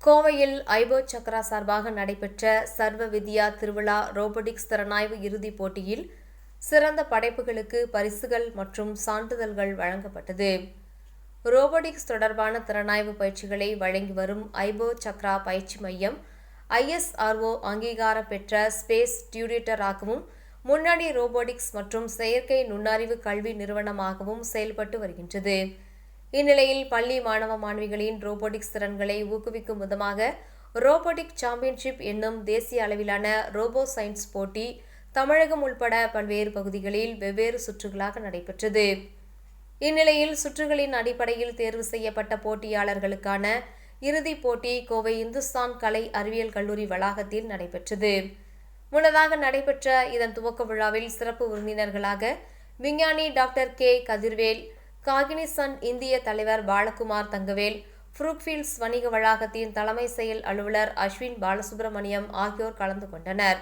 கோவையில் ஐபோ சக்ரா சார்பாக நடைபெற்ற சர்வ வித்யா திருவிழா ரோபோட்டிக்ஸ் திறனாய்வு இறுதிப் போட்டியில் சிறந்த படைப்புகளுக்கு பரிசுகள் மற்றும் சான்றிதழ்கள் வழங்கப்பட்டது. ரோபோட்டிக்ஸ் தொடர்பான திறனாய்வு பயிற்சிகளை வழங்கி வரும் ஐபோ சக்ரா பயிற்சி மையம் ISRO அங்கீகாரம் பெற்ற ஸ்பேஸ் டியூட்டராகவும் முன்னணி ரோபோட்டிக்ஸ் மற்றும் செயற்கை நுண்ணறிவு கல்வி நிறுவனமாகவும் செயல்பட்டு வருகின்றது. இந்நிலையில் பள்ளி மாணவ மாணவிகளின் ரோபோட்டிக்ஸ் திறன்களை ஊக்குவிக்கும் விதமாக ரோபோட்டிக் சாம்பியன்ஷிப் என்னும் தேசிய அளவிலான ரோபோ சயின்ஸ் போட்டி தமிழகம் உள்பட பல்வேறு பகுதிகளில் வெவ்வேறு சுற்றுகளாக நடைபெற்றது. இந்நிலையில் சுற்றுகளின் அடிப்படையில் தேர்வு செய்யப்பட்ட போட்டியாளர்களுக்கான இறுதிப் போட்டி கோவை இந்துஸ்தான் கலை அறிவியல் கல்லூரி வளாகத்தில் நடைபெற்றது. முன்னதாக நடைபெற்ற இதன் துவக்க விழாவில் சிறப்பு விருந்தினர்களாக விஞ்ஞானி டாக்டர் கே கதிர்வேல், காகினிசன் இந்திய தலைவர் பாலகுமார் தங்கவேல், புரூக்ஃபீல்ட்ஸ் வணிக வளாகத்தின் தலைமை செயல் அலுவலர் அஸ்வின் பாலசுப்ரமணியம் ஆகியோர் கலந்து கொண்டனர்.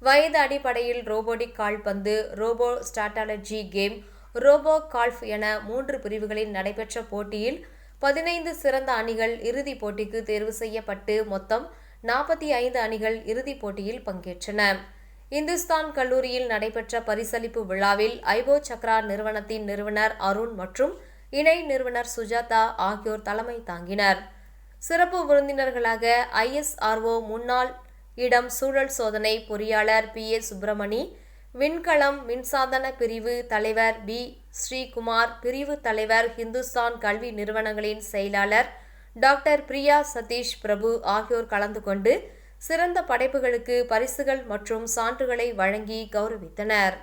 வயது அடிப்படையில் ரோபோட்டிக் கால்பந்து, robo strategy game, robo golf என 3 பிரிவுகளில் நடைபெற்ற போட்டியில் 15 சிறந்த அணிகள் இறுதிப் போட்டிக்கு தேர்வு செய்யப்பட்டு மொத்தம் 45 அணிகள் இறுதிப் போட்டியில் பங்கேற்றன. இந்துஸ்தான் கல்லூரியில் நடைபெற்ற பரிசளிப்பு விழாவில் ஐபோ சக்ரா நிறுவனத்தின் நிறுவனர் அருண் மற்றும் இணை நிறுவனர் சுஜாதா ஆகியோர் தலைமை தாங்கினர். சிறப்பு விருந்தினர்களாக ISRO முன்னாள் இடம் சூழல் சோதனை பொறியாளர் PA சுப்பிரமணி, விண்கலம் மின்சாதன பிரிவு தலைவர் B ஸ்ரீகுமார், பிரிவு தலைவர் இந்துஸ்தான் கல்வி நிறுவனங்களின் செயலாளர் டாக்டர் பிரியா சதீஷ் பிரபு ஆகியோர் கலந்து கொண்டு சிறந்த படைப்புகளுக்கு பரிசுகள் மற்றும் சான்றுகளை வழங்கி கௌரவித்தனர்.